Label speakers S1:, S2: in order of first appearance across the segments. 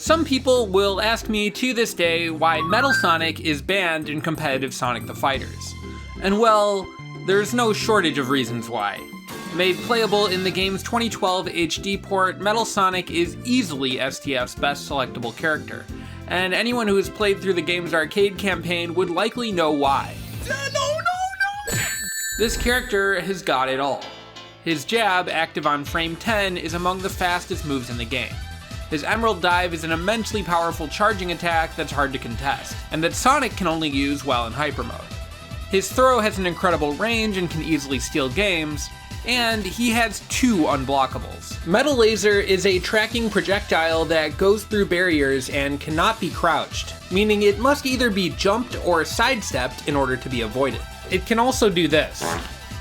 S1: Some people will ask me to this day why Metal Sonic is banned in competitive Sonic the Fighters. And well, there's no shortage of reasons why. Made playable in the game's 2012 HD port, Metal Sonic is easily STF's best selectable character, and anyone who has played through the game's arcade campaign would likely know why. No! This character has got it all. His jab, active on frame 10, is among the fastest moves in the game. His Emerald Dive is an immensely powerful charging attack that's hard to contest, and that Sonic can only use while in hyper mode. His throw has an incredible range and can easily steal games, and he has 2 unblockables. Metal Laser is a tracking projectile that goes through barriers and cannot be crouched, meaning it must either be jumped or sidestepped in order to be avoided. It can also do this.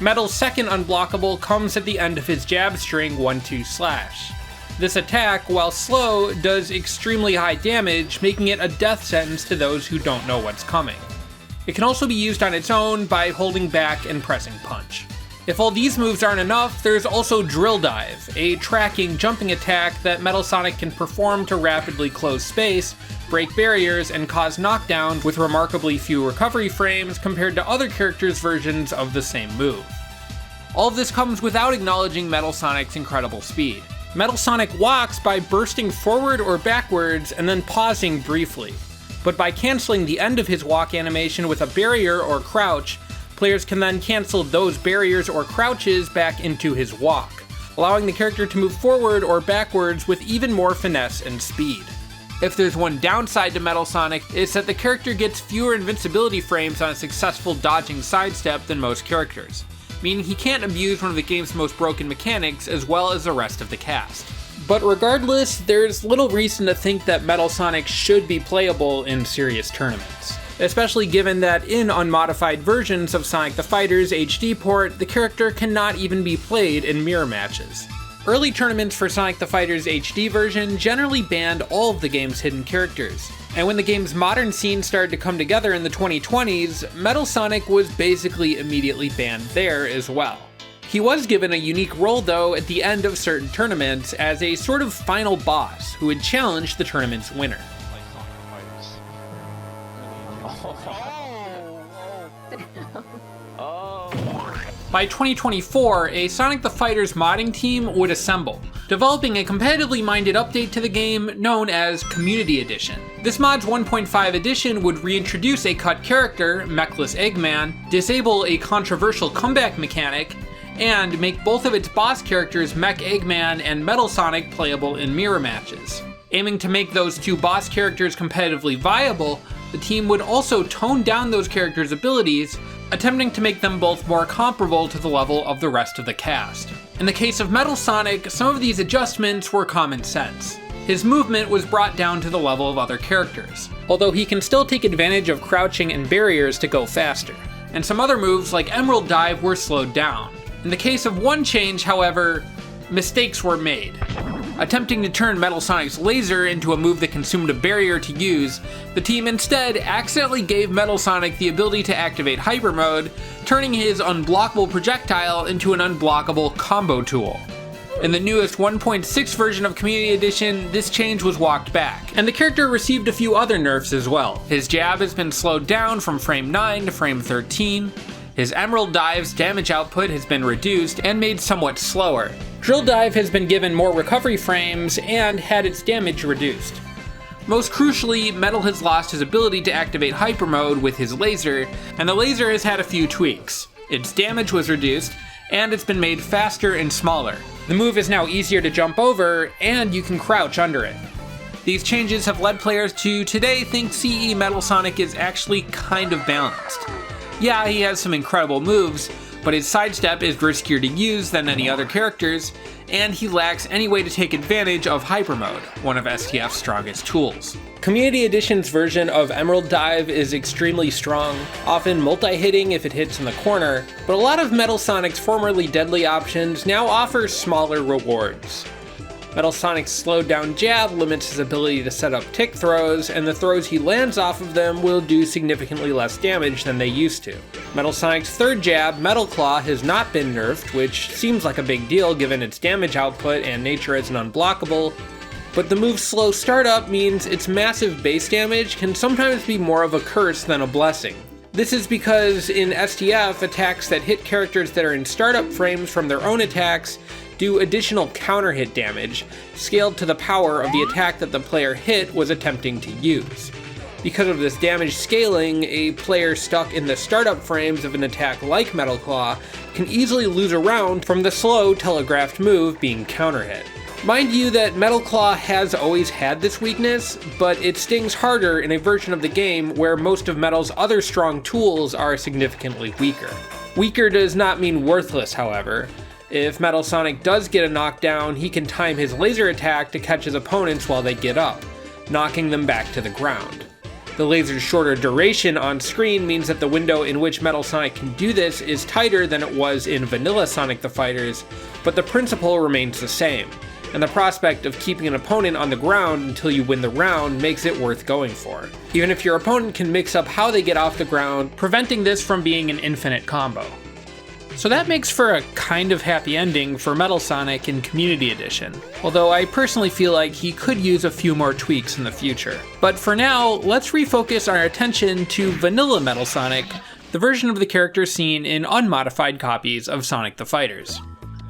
S1: Metal's second unblockable comes at the end of his jab string 1-2 slash. This attack, while slow, does extremely high damage, making it a death sentence to those who don't know what's coming. It can also be used on its own by holding back and pressing punch. If all these moves aren't enough, there's also Drill Dive, a tracking, jumping attack that Metal Sonic can perform to rapidly close space, break barriers, and cause knockdown with remarkably few recovery frames compared to other characters' versions of the same move. All of this comes without acknowledging Metal Sonic's incredible speed. Metal Sonic walks by bursting forward or backwards and then pausing briefly, but by canceling the end of his walk animation with a barrier or crouch, players can then cancel those barriers or crouches back into his walk, allowing the character to move forward or backwards with even more finesse and speed. If there's one downside to Metal Sonic, it's that the character gets fewer invincibility frames on a successful dodging sidestep than most characters, meaning he can't abuse one of the game's most broken mechanics as well as the rest of the cast. But regardless, there's little reason to think that Metal Sonic should be playable in serious tournaments, especially given that in unmodified versions of Sonic the Fighters HD port, the character cannot even be played in mirror matches. Early tournaments for Sonic the Fighters HD version generally banned all of the game's hidden characters, and when the game's modern scene started to come together in the 2020s, Metal Sonic was basically immediately banned there as well. He was given a unique role though at the end of certain tournaments as a sort of final boss who would challenge the tournament's winner. By 2024, a Sonic the Fighters modding team would assemble, developing a competitively minded update to the game known as Community Edition. This mod's 1.5 edition would reintroduce a cut character, Mechless Eggman, disable a controversial comeback mechanic, and make both of its boss characters, Mech Eggman and Metal Sonic, playable in mirror matches. Aiming to make those 2 boss characters competitively viable, the team would also tone down those characters' abilities, attempting to make them both more comparable to the level of the rest of the cast. In the case of Metal Sonic, some of these adjustments were common sense. His movement was brought down to the level of other characters, although he can still take advantage of crouching and barriers to go faster, and some other moves like Emerald Dive were slowed down. In the case of one change, however, mistakes were made. Attempting to turn Metal Sonic's laser into a move that consumed a barrier to use, the team instead accidentally gave Metal Sonic the ability to activate Hyper Mode, turning his unblockable projectile into an unblockable combo tool. In the newest 1.6 version of Community Edition, this change was walked back, and the character received a few other nerfs as well. His jab has been slowed down from frame 9 to frame 13, his Emerald Dive's damage output has been reduced and made somewhat slower. Drill Dive has been given more recovery frames and had its damage reduced. Most crucially, Metal has lost his ability to activate Hyper Mode with his laser, and the laser has had a few tweaks. Its damage was reduced, and it's been made faster and smaller. The move is now easier to jump over, and you can crouch under it. These changes have led players to today think CE Metal Sonic is actually kind of balanced. Yeah, he has some incredible moves, but his sidestep is riskier to use than any other characters, and he lacks any way to take advantage of Hyper Mode, one of STF's strongest tools. Community Edition's version of Emerald Dive is extremely strong, often multi-hitting if it hits in the corner, but a lot of Metal Sonic's formerly deadly options now offer smaller rewards. Metal Sonic's slowed down jab limits his ability to set up tick throws, and the throws he lands off of them will do significantly less damage than they used to. Metal Sonic's third jab, Metal Claw, has not been nerfed, which seems like a big deal given its damage output and nature as an unblockable, but the move's slow startup means its massive base damage can sometimes be more of a curse than a blessing. This is because in STF, attacks that hit characters that are in startup frames from their own attacks do additional counter hit damage, scaled to the power of the attack that the player hit was attempting to use. Because of this damage scaling, a player stuck in the startup frames of an attack like Metal Claw can easily lose a round from the slow telegraphed move being counter hit. Mind you that Metal Claw has always had this weakness, but it stings harder in a version of the game where most of Metal's other strong tools are significantly weaker. Weaker does not mean worthless, however. If Metal Sonic does get a knockdown, he can time his laser attack to catch his opponents while they get up, knocking them back to the ground. The laser's shorter duration on screen means that the window in which Metal Sonic can do this is tighter than it was in vanilla Sonic the Fighters, but the principle remains the same, and the prospect of keeping an opponent on the ground until you win the round makes it worth going for, even if your opponent can mix up how they get off the ground, preventing this from being an infinite combo. So that makes for a kind of happy ending for Metal Sonic in Community Edition, although I personally feel like he could use a few more tweaks in the future. But for now, let's refocus our attention to Vanilla Metal Sonic, the version of the character seen in unmodified copies of Sonic the Fighters.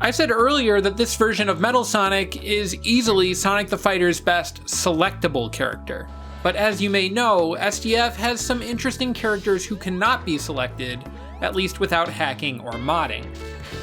S1: I said earlier that this version of Metal Sonic is easily Sonic the Fighter's best selectable character. But as you may know, SDF has some interesting characters who cannot be selected, at least without hacking or modding.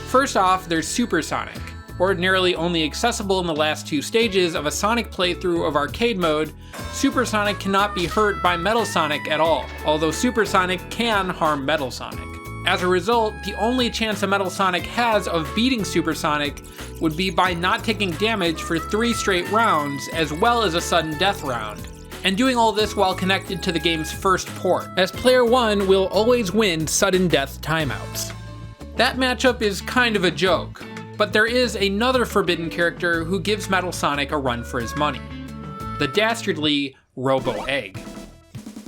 S1: First off, there's Super Sonic. Ordinarily only accessible in the last two stages of a Sonic playthrough of arcade mode, Super Sonic cannot be hurt by Metal Sonic at all, although Super Sonic can harm Metal Sonic. As a result, the only chance a Metal Sonic has of beating Super Sonic would be by not taking damage for 3 straight rounds, as well as a sudden death round, and doing all this while connected to the game's first port, as player 1 will always win sudden death timeouts. That matchup is kind of a joke, but there is another forbidden character who gives Metal Sonic a run for his money: the dastardly Robo Egg.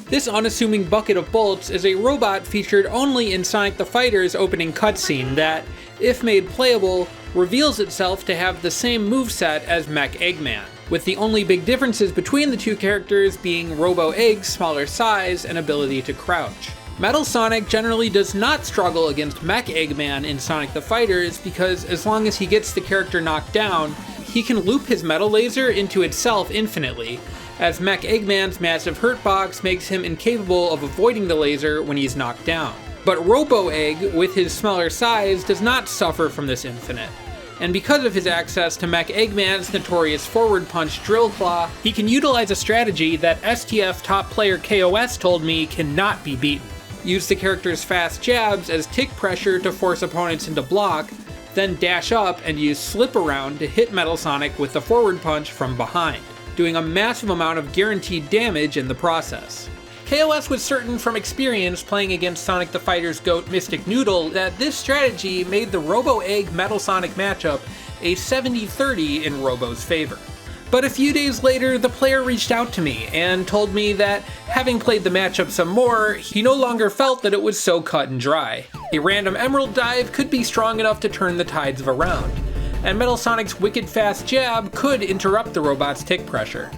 S1: This unassuming bucket of bolts is a robot featured only in Sonic the Fighter's opening cutscene that, if made playable, reveals itself to have the same moveset as Mech Eggman, with the only big differences between the two characters being Robo Egg's smaller size and ability to crouch. Metal Sonic generally does not struggle against Mech Eggman in Sonic the Fighters because as long as he gets the character knocked down, he can loop his metal laser into itself infinitely, as Mech Eggman's massive hurtbox makes him incapable of avoiding the laser when he's knocked down. But Robo Egg, with his smaller size, does not suffer from this infinite. And because of his access to Mech Eggman's notorious forward punch Drill Claw, he can utilize a strategy that STF top player K.O.S told me cannot be beaten. Use the character's fast jabs as tick pressure to force opponents into block, then dash up and use Slip Around to hit Metal Sonic with the forward punch from behind, doing a massive amount of guaranteed damage in the process. K.O.S was certain from experience playing against Sonic the Fighter's GOAT Mystic Noodle that this strategy made the Robo Egg Metal Sonic matchup a 70-30 in Robo's favor. But a few days later, the player reached out to me and told me that, having played the matchup some more, he no longer felt that it was so cut and dry. A random Emerald Dive could be strong enough to turn the tides of a round, and Metal Sonic's wicked fast jab could interrupt the robot's tick pressure.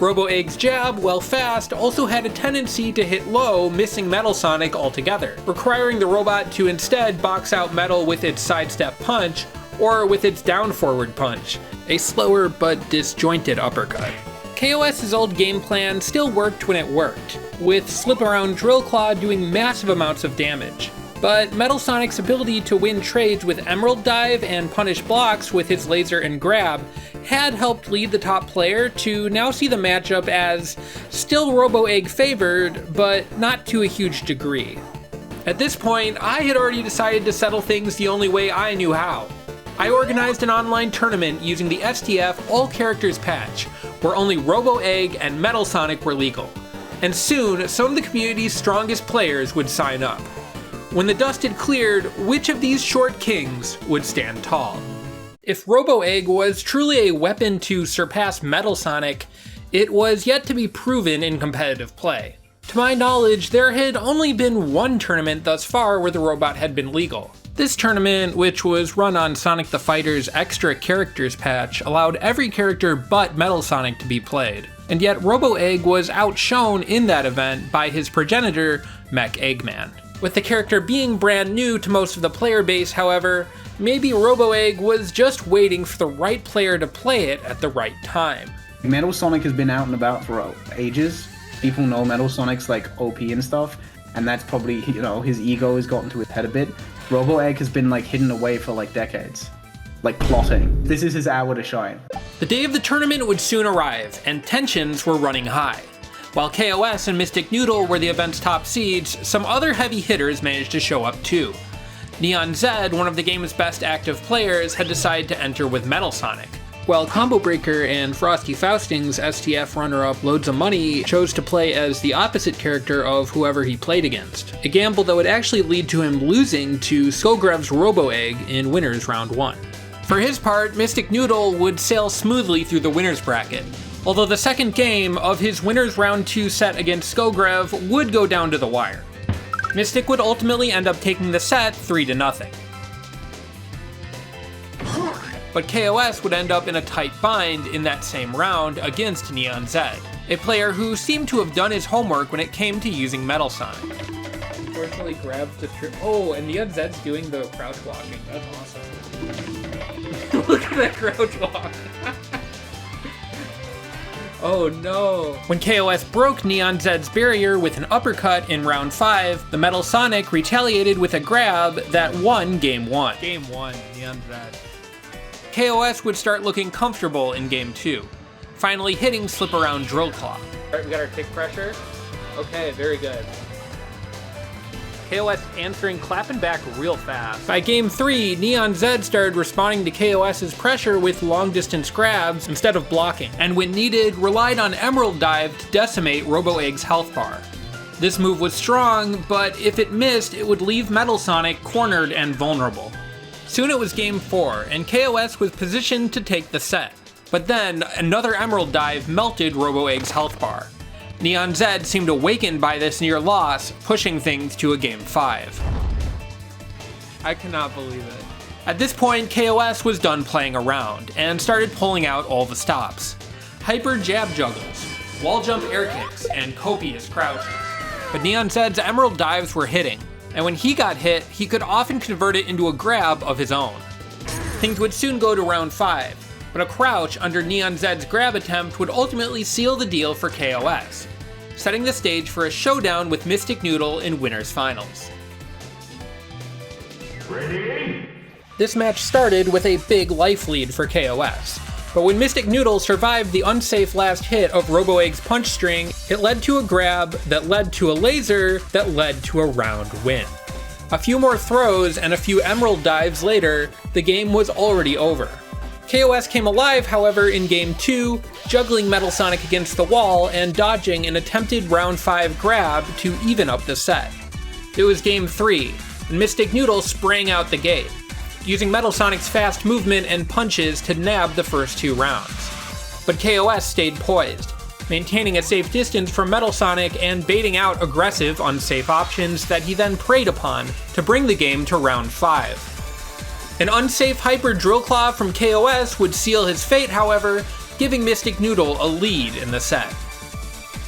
S1: Robo Egg's jab, while fast, also had a tendency to hit low, missing Metal Sonic altogether, requiring the robot to instead box out Metal with its sidestep punch, or with its down forward punch, a slower but disjointed uppercut. K.O.S.'s old game plan still worked when it worked, with Slip Around Drill Claw doing massive amounts of damage. But Metal Sonic's ability to win trades with Emerald Dive and punish blocks with his laser and grab had helped lead the top player to now see the matchup as still Robo Egg favored, but not to a huge degree. At this point, I had already decided to settle things the only way I knew how. I organized an online tournament using the STF All Characters patch, where only Robo Egg and Metal Sonic were legal. And soon, some of the community's strongest players would sign up. When the dust had cleared, which of these short kings would stand tall? If Robo Egg was truly a weapon to surpass Metal Sonic, it was yet to be proven in competitive play. To my knowledge, there had only been one tournament thus far where the robot had been legal. This tournament, which was run on Sonic the Fighter's Extra Characters patch, allowed every character but Metal Sonic to be played. And yet Robo Egg was outshone in that event by his progenitor, Mech Eggman. With the character being brand new to most of the player base, however, maybe Robo Egg was just waiting for the right player to play it at the right time.
S2: Metal Sonic has been out and about for ages. People know Metal Sonic's like OP and stuff, and that's probably, you know, his ego has gotten to his head a bit. Robo Egg has been like hidden away for like decades. Like plotting. This is his hour to shine.
S1: The day of the tournament would soon arrive, and tensions were running high. While K.O.S. and Mystic Noodle were the event's top seeds, some other heavy hitters managed to show up too. Neon Zed, one of the game's best active players, had decided to enter with Metal Sonic, while Combo Breaker and Frosty Fausting's STF runner-up Loads of Money chose to play as the opposite character of whoever he played against, a gamble that would actually lead to him losing to Skogrev's Robo Egg in Winners Round 1. For his part, Mystic Noodle would sail smoothly through the winners bracket, although the second game of his Winners Round 2 set against Skogrev would go down to the wire. Mystic would ultimately end up taking the set 3-0. But K.O.S. would end up in a tight bind in that same round against Neon Zed, a player who seemed to have done his homework when it came to using Metal Sonic. Unfortunately grabs the oh, and Neon Zed's doing the crouch walking. That's awesome. Look at that crouch walk. Oh no. When K.O.S. broke Neon Zed's barrier with an uppercut in round 5, the Metal Sonic retaliated with a grab that won Game 1. Game 1, Neon Zed. K.O.S. would start looking comfortable in Game 2, finally hitting Slip Around Drill Claw. Alright, we got our kick pressure. Okay, very good. K.O.S. answering, clapping back real fast. By Game 3, Neon Zed started responding to K.O.S.'s pressure with long-distance grabs instead of blocking, and when needed, relied on Emerald Dive to decimate Robo Egg's health bar. This move was strong, but if it missed, it would leave Metal Sonic cornered and vulnerable. Soon it was Game 4, and K.O.S. was positioned to take the set. But then, another Emerald Dive melted Robo Egg's health bar. Neon Zed seemed awakened by this near loss, pushing things to a Game 5. I cannot believe it. At this point, K.O.S. was done playing around, and started pulling out all the stops. Hyper jab juggles, wall jump air kicks, and copious crouches. But Neon Zed's Emerald Dives were hitting, and when he got hit, he could often convert it into a grab of his own. Things would soon go to round 5, but a crouch under Neon Zed's grab attempt would ultimately seal the deal for K.O.S., setting the stage for a showdown with Mystic Noodle in Winners Finals.
S3: Ready?
S1: This match started with a big life lead for K.O.S., but when Mystic Noodle survived the unsafe last hit of Robo Egg's punch string, it led to a grab that led to a laser that led to a round win. A few more throws and a few Emerald Dives later, the game was already over. K.O.S. came alive, however, in Game 2, juggling Metal Sonic against the wall and dodging an attempted round 5 grab to even up the set. It was Game 3, and Mystic Noodle sprang out the gate, using Metal Sonic's fast movement and punches to nab the first 2 rounds. But K.O.S. stayed poised, maintaining a safe distance from Metal Sonic and baiting out aggressive, unsafe options that he then preyed upon to bring the game to round 5. An unsafe Hyper Drill Claw from K.O.S. would seal his fate, however, giving Mystic Noodle a lead in the set.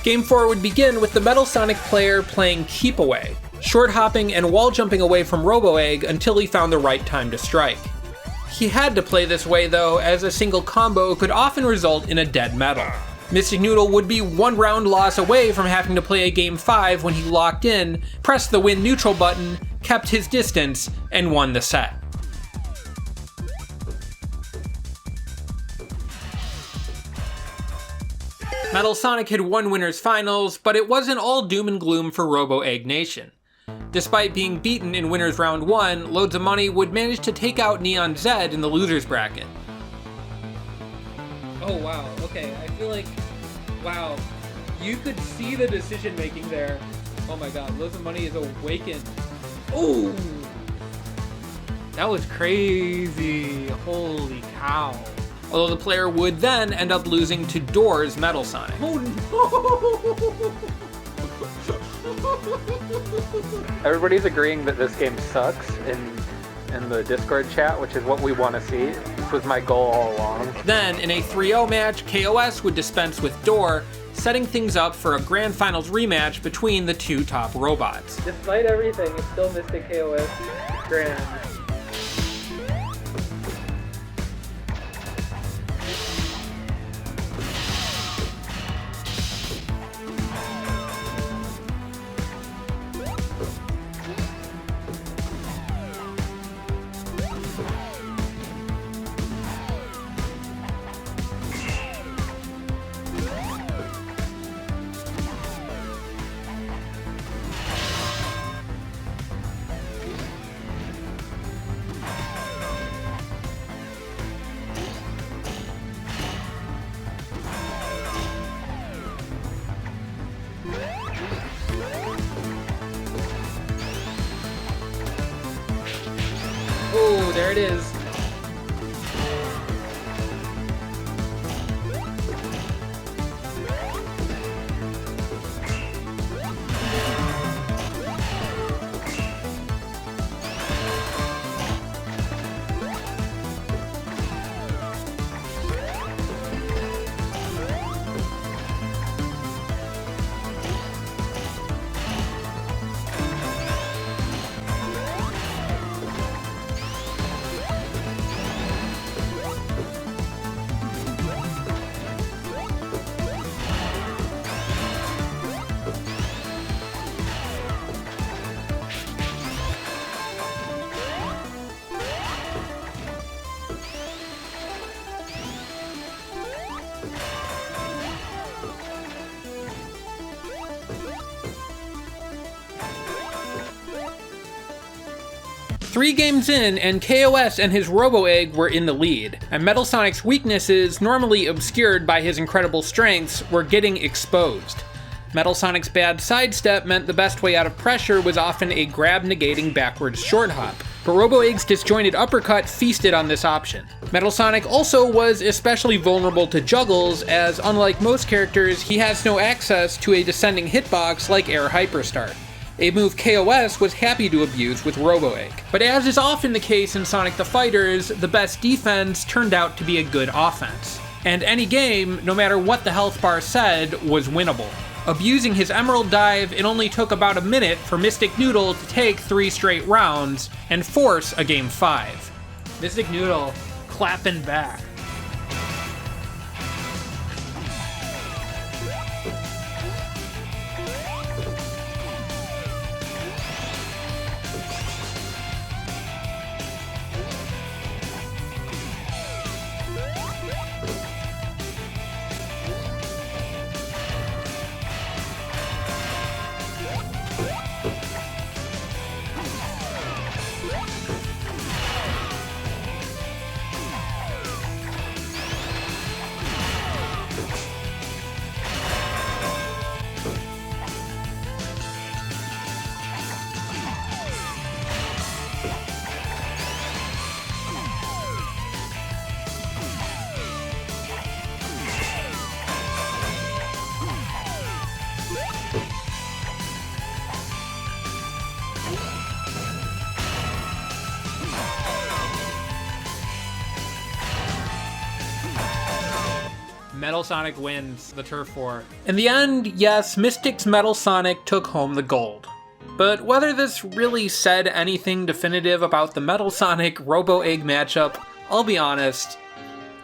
S1: Game 4 would begin with the Metal Sonic player playing Keep Away, short hopping and wall jumping away from Robo Egg until he found the right time to strike. He had to play this way though, as a single combo could often result in a dead metal. Mystic Noodle would be 1 round loss away from having to play a Game 5 when he locked in, pressed the win neutral button, kept his distance, and won the set. Metal Sonic had won Winners Finals, but it wasn't all doom and gloom for Robo Egg Nation. Despite being beaten in Winners Round 1, Loads of Money would manage to take out Neon Zed in the losers bracket. Oh wow, okay, I feel like, wow, you could see the decision making there. Oh my god, Loads of Money is awakened. Ooh! That was crazy, holy cow. Although the player would then end up losing to Door's Metal Sonic. Oh no!
S4: Everybody's agreeing that this game sucks, and
S3: in the Discord chat, which is what we want to see. This was my goal all along.
S1: Then, in a 3-0 match, K.O.S would dispense with Door, setting things up for a Grand Finals rematch between the two top robots.
S3: Despite everything, it's still Mystic K.O.S. Grand.
S1: Oh, there it is. Three games in, and K.O.S and his Robo Egg were in the lead, and Metal Sonic's weaknesses, normally obscured by his incredible strengths, were getting exposed. Metal Sonic's bad sidestep meant the best way out of pressure was often a grab-negating backwards short hop, but Robo Egg's disjointed uppercut feasted on this option. Metal Sonic also was especially vulnerable to juggles, as unlike most characters, he has no access to a descending hitbox like Air Hyperstart, a move K.O.S was happy to abuse with Robo Egg. But as is often the case in Sonic the Fighters, the best defense turned out to be a good offense. And any game, no matter what the health bar said, was winnable. Abusing his Emerald Dive, it only took about a minute for Mystic Noodle to take 3 straight rounds and force a Game 5. Mystic Noodle clapping back. Metal Sonic wins the Turf War. In the end, yes, Mystic's Metal Sonic took home the gold. But whether this really said anything definitive about the Metal Sonic Robo Egg matchup, I'll be honest,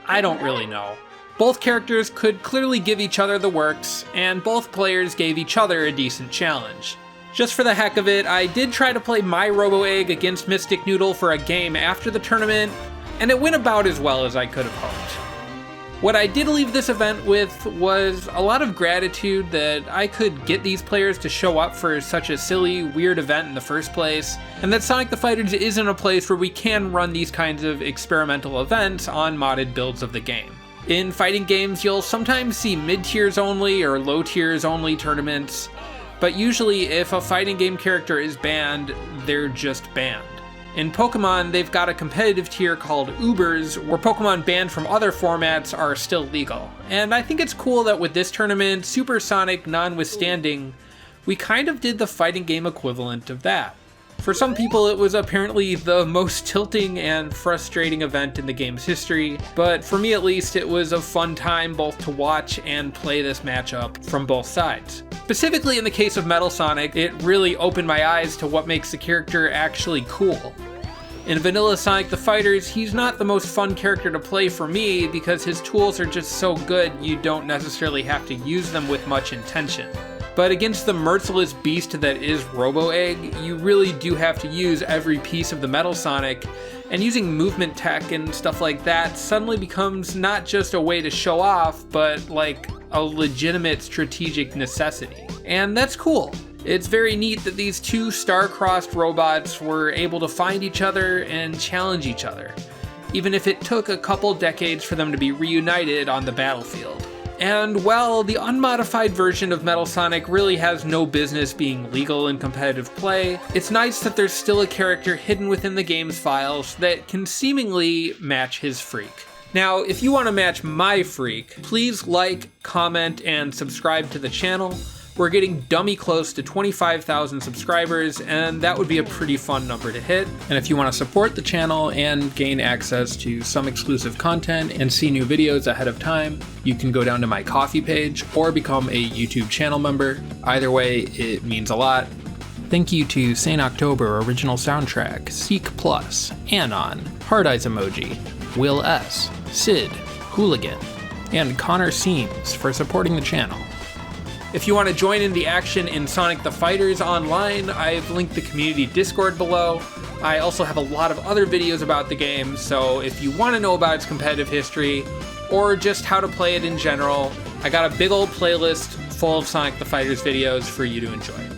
S1: I don't really know. Both characters could clearly give each other the works, and both players gave each other a decent challenge. Just for the heck of it, I did try to play my Robo Egg against Mystic Noodle for a game after the tournament, and it went about as well as I could have hoped. What I did leave this event with was a lot of gratitude that I could get these players to show up for such a silly, weird event in the first place, and that Sonic the Fighters isn't a place where we can run these kinds of experimental events on modded builds of the game. In fighting games, you'll sometimes see mid-tiers only or low-tiers only tournaments, but usually if a fighting game character is banned, they're just banned. In Pokemon, they've got a competitive tier called Ubers, where Pokemon banned from other formats are still legal. And I think it's cool that with this tournament, Supersonic notwithstanding, we kind of did the fighting game equivalent of that. For some people, it was apparently the most tilting and frustrating event in the game's history, but for me at least, it was a fun time both to watch and play this matchup from both sides. Specifically in the case of Metal Sonic, it really opened my eyes to what makes the character actually cool. In vanilla Sonic the Fighters, he's not the most fun character to play for me because his tools are just so good you don't necessarily have to use them with much intention. But against the merciless beast that is Robo Egg, you really do have to use every piece of the Metal Sonic, and using movement tech and stuff like that suddenly becomes not just a way to show off, but like a legitimate strategic necessity. And that's cool. It's very neat that these two star-crossed robots were able to find each other and challenge each other, even if it took a couple decades for them to be reunited on the battlefield. And while the unmodified version of Metal Sonic really has no business being legal in competitive play, it's nice that there's still a character hidden within the game's files that can seemingly match his freak. Now, if you want to match my freak, please like, comment, and subscribe to the channel. We're getting dummy close to 25,000 subscribers, and that would be a pretty fun number to hit. And if you want to support the channel and gain access to some exclusive content and see new videos ahead of time, you can go down to my Ko-fi page or become a YouTube channel member. Either way, it means a lot. Thank you to Saint October Original Soundtrack, Seek Plus, Anon, Hard Eyes Emoji, Will S, Sid, Hooligan, and Connor Seams for supporting the channel. If you want to join in the action in Sonic the Fighters online, I've linked the community Discord below. I also have a lot of other videos about the game, so if you want to know about its competitive history, or just how to play it in general, I got a big old playlist full of Sonic the Fighters videos for you to enjoy.